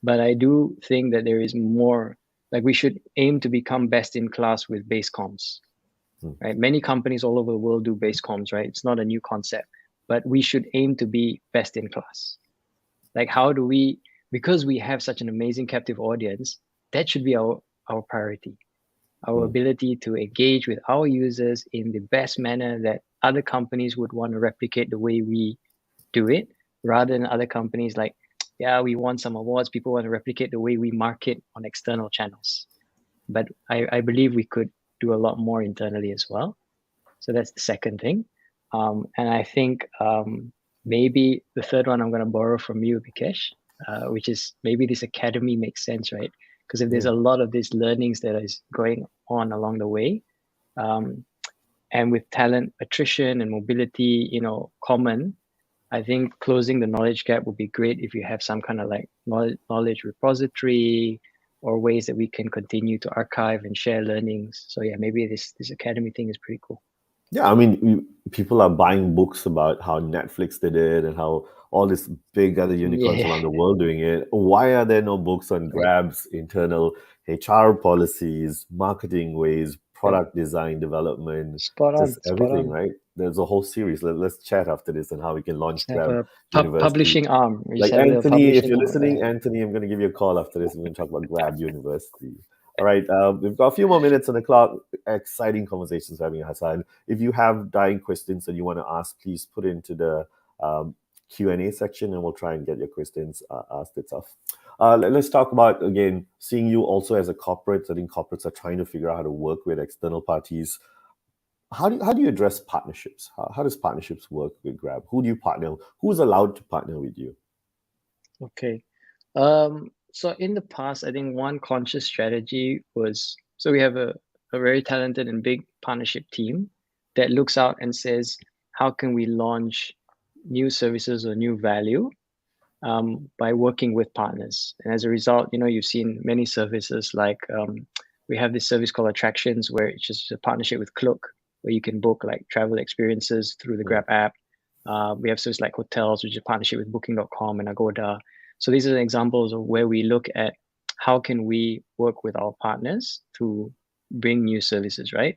But I do think that there is more, like we should aim to become best in class with base comms, Mm. right? Many companies all over the world do base comms, right? It's not a new concept, but we should aim to be best in class. Like how do we, because we have such an amazing captive audience, that should be our priority, our Mm. ability to engage with our users in the best manner that other companies would want to replicate the way we do it, rather than other companies like, yeah, we won some awards, people want to replicate the way we market on external channels. But I believe we could do a lot more internally as well. So that's the second thing. And I think maybe the third one I'm going to borrow from you, Vikesh, which is maybe this academy makes sense, right? Because if there's Mm. a lot of these learnings that is going on along the way, um, and with talent attrition and mobility, common, I think closing the knowledge gap would be great if you have some kind of like knowledge repository or ways that we can continue to archive and share learnings. So yeah, maybe this academy thing is pretty cool. Yeah, I mean, people are buying books about how Netflix did it and how all these big other unicorns Yeah, around the world doing it. Why are there no books on right. Grab's internal HR policies, marketing ways, Right. product design development, Spot just on, spot everything, on. right? There's a whole series. Let's chat after this on how we can launch Just have Grab a University. publishing arm. We just Like have a little Anthony, if publishing you're arm. listening, Anthony, I'm going to give you a call after this. We're going to talk about Grab University. All right, we've got a few more minutes on the clock. Exciting conversations we're having, Hassan. If you have dying questions that you want to ask, please put it into the Q&A section and we'll try and get your questions asked itself. Let's talk about, again, seeing you also as a corporate. I think corporates are trying to figure out how to work with external parties. How do you address partnerships? How does partnerships work with Grab? Who do you partner? Who's allowed to partner with you? Okay. So in the past, I think one conscious strategy was, so we have a very talented and big partnership team that looks out and says, how can we launch new services or new value by working with partners? And as a result, you've seen many services like we have this service called Attractions, where it's just a partnership with Klook, where you can book like travel experiences through the Mm, Grab app. We have services like hotels, which is a partnership with Booking.com and Agoda. So these are examples of where we look at how can we work with our partners to bring new services, right?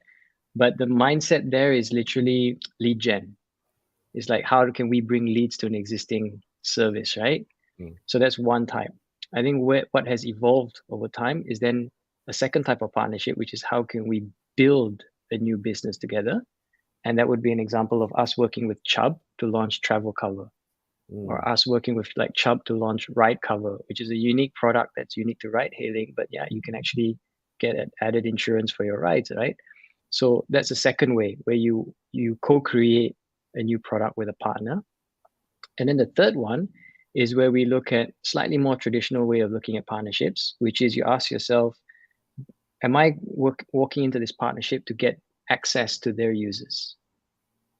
But the mindset there is literally lead gen. It's like how can we bring leads to an existing service, right? mm, So that's one type. I think what has evolved over time is then a second type of partnership, which is how can we build a new business together? And that would be an example of us working with Chubb to launch travel cover, mm. or us working with like Chubb to launch ride cover, which is a unique product that's unique to ride hailing. But yeah, you can actually get an added insurance for your rides, right? So that's a second way where you co-create a new product with a partner. And then the third one is where we look at slightly more traditional way of looking at partnerships, which is you ask yourself, am I walking into this partnership to get access to their users?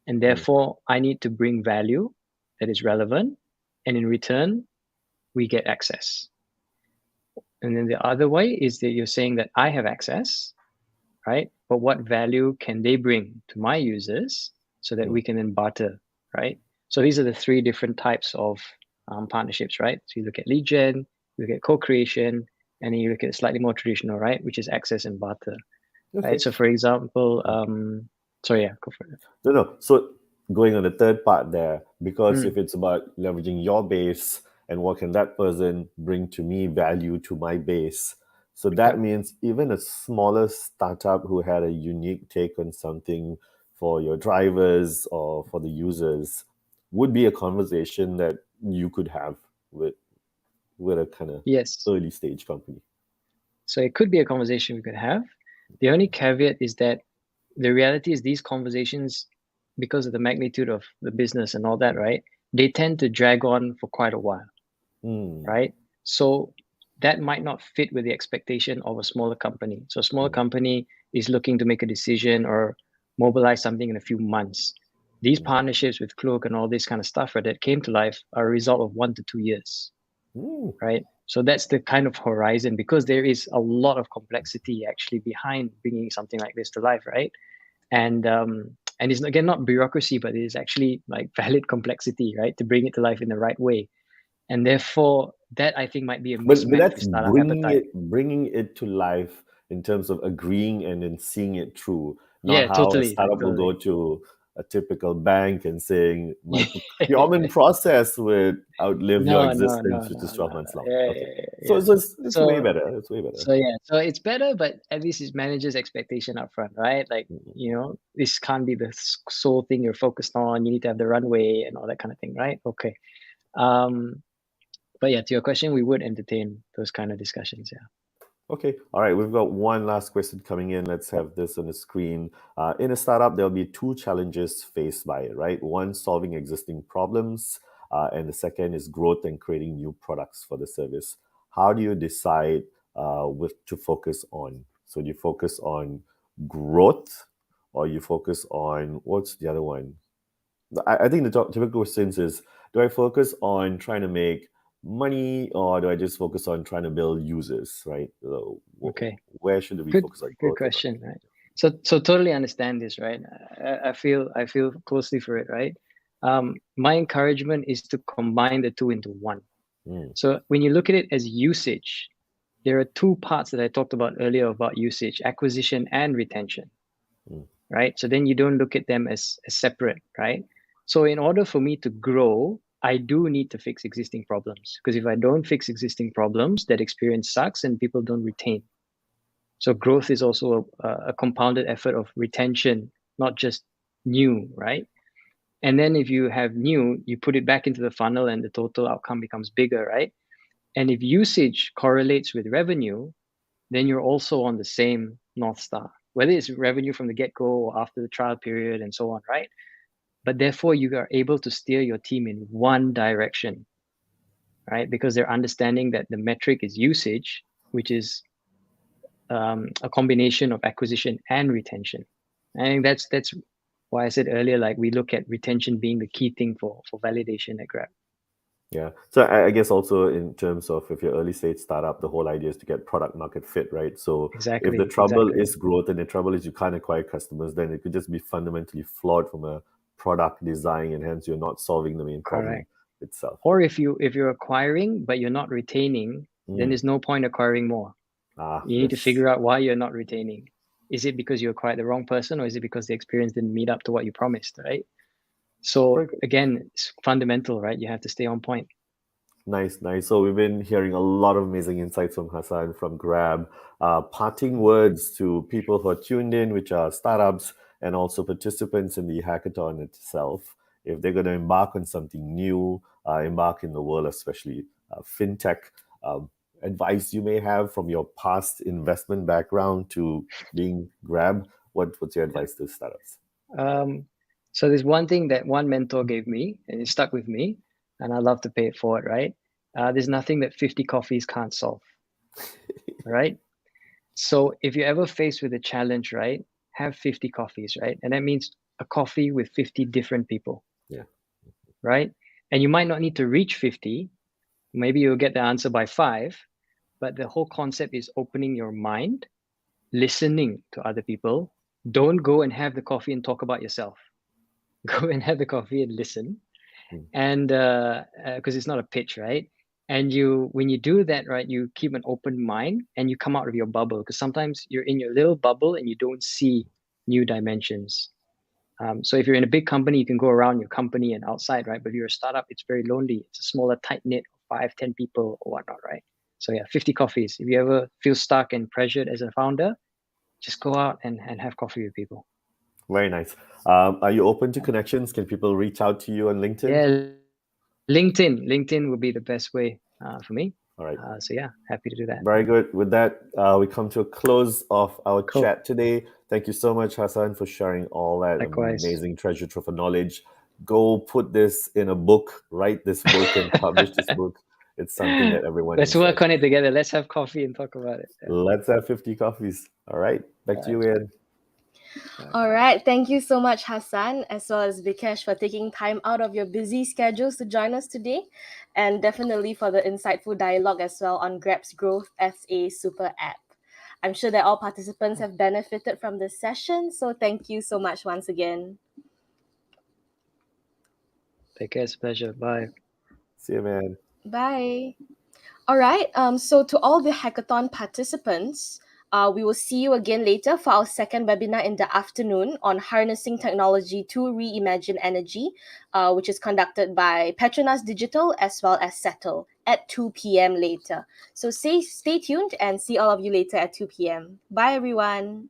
And Mm. therefore, I need to bring value that is relevant. And in return, we get access. And then the other way is that you're saying that I have access, right? But what value can they bring to my users so that Mm. we can then barter, right? So these are the three different types of partnerships, right? So you look at lead gen, you look at co-creation, and then you look at slightly more traditional, right? Which is access and barter, right? Okay. So for example, Mm. sorry, yeah, go for it. No, no. So going on the third part there, because Mm, if it's about leveraging your base and what can that person bring to me, value to my base, so that yep. means even a smaller startup who had a unique take on something for your drivers or for the users would be a conversation that you could have with a kind of Yes. early stage company. So it could be a conversation we could have. The only caveat is that the reality is these conversations, because of the magnitude of the business and all that, right? They tend to drag on for quite a while, Mm, right? So that might not fit with the expectation of a smaller company. So a smaller mm, company is looking to make a decision or mobilize something in a few months. These mm, partnerships with Cloak and all this kind of stuff, right, that came to life are a result of 1 to 2 years, mm. right? So that's the kind of horizon, because there is a lot of complexity actually behind bringing something like this to life, right? And it's again not bureaucracy, but it is actually like valid complexity, right, to bring it to life in the right way. And therefore, that I think might be a But mismatch that's with startup appetite. bringing it to life in terms of agreeing and then seeing it through, not Yeah, how a totally, startup will go totally. to a typical bank and saying my procurement process would outlive your No, no, no, existence, which is no, 12 no, months no. long. Yeah, Okay, yeah, yeah, so yeah. it's way So, better. It's way better. so yeah, so it's better, but at least it manages expectation up front, right? Like, Mm. this can't be the sole thing you're focused on. You need to have the runway and all that kind of thing, right? Okay. Um, but yeah, to your question, we would entertain those kind of discussions. Yeah. Okay, all right. We've got one last question coming in. Let's have this on the screen. In a startup, there'll be two challenges faced by it, right? One, solving existing problems, and the second is growth and creating new products for the service. How do you decide which to focus on? So, do you focus on growth, or you focus on what's the other one? I think the typical questions is: do I focus on trying to make money, or do I just focus on trying to build users? Right? Okay. Where should we Good, focus on good growth and on question, right? So totally understand this, right? I feel closely for it, right? My encouragement is to combine the two into one. mm, So when you look at it as usage, there are two parts that I talked about earlier about usage: acquisition and retention, mm, right? So then you don't look at them as separate, right? So in order for me to grow, I do need to fix existing problems, because if I don't fix existing problems, that experience sucks and people don't retain. So growth is also a compounded effort of retention, not just new, right? And then if you have new, you put it back into the funnel and the total outcome becomes bigger, right? And if usage correlates with revenue, then you're also on the same North Star, whether it's revenue from the get go or after the trial period and so on, right? But therefore, you are able to steer your team in one direction, right? Because they're understanding that the metric is usage, which is a combination of acquisition and retention. I think that's why I said earlier, like we look at retention being the key thing for validation at Grab. yeah. So I guess also in terms of if you're early stage startup, the whole idea is to get product market fit, right? So if the Exactly, trouble exactly. is growth and the trouble is you can't acquire customers, then it could just be fundamentally flawed from a product design, and hence you're not solving the main problem Correct. itself. Or if you're acquiring but you're not retaining, then Mm. there's no point acquiring more. Ah, You need to yes. figure out why you're not retaining. Is it because you acquired the wrong person, or is it because the experience didn't meet up to what you promised, right? So Very good. again, it's fundamental, right? You have to stay on point. Nice, nice. So we've been hearing a lot of amazing insights from Hassan from Grab. Parting words to people who are tuned in, which are startups and also participants in the hackathon itself. If they're going to embark on something new, embark in the world, especially fintech, um, advice you may have from your past investment background to being Grab. What's your advice to startups? Um, so there's one thing that one mentor gave me, and it stuck with me, and I love to pay it forward, right? There's nothing that 50 coffees can't solve, right? So if you're ever faced with a challenge, right, have 50 coffees, right? And that means a coffee with 50 different people, Yeah. right? And you might not need to reach 50. Maybe you'll get the answer by five, but the whole concept is opening your mind, listening to other people. Don't go and have the coffee and talk about yourself. Go and have the coffee and listen. Mm, And because it's not a pitch, right? And when you do that, right, you keep an open mind and you come out of your bubble, because sometimes you're in your little bubble and you don't see new dimensions. So if you're in a big company, you can go around your company and outside, right? But if you're a startup, it's very lonely. It's a smaller, tight knit, 5, 10 people or whatnot, right? So yeah, 50 coffees. If you ever feel stuck and pressured as a founder, just go out and have coffee with people. very nice. Are you open to connections? Can people reach out to you on LinkedIn? Yeah, LinkedIn LinkedIn would be the best way for me. All right. So yeah, happy to do that. Very good. With that, we come to a close of our Cool. chat today. Thank you so much, Hassan, for sharing all that Likewise. amazing treasure trove of knowledge. Go put this in a book, write this book, and publish this book. It's something that everyone Let's needs to work on actually. it together. Let's have coffee and talk about it. Yeah. Let's have 50 coffees. All right. Back to you, Ian. All right. Thank you so much, Hassan, as well as Vikesh, for taking time out of your busy schedules to join us today. And definitely for the insightful dialogue as well on Grab's growth as a super app. I'm sure that all participants have benefited from this session. So thank you so much once again. Take care. It's a pleasure. Bye. See you, man. Bye. All right. So to all the hackathon participants, we will see you again later for our second webinar in the afternoon on harnessing technology to reimagine energy, which is conducted by Petronas Digital as well as Settle at 2 p.m. later. So stay tuned and see all of you later at 2 p.m. Bye, everyone.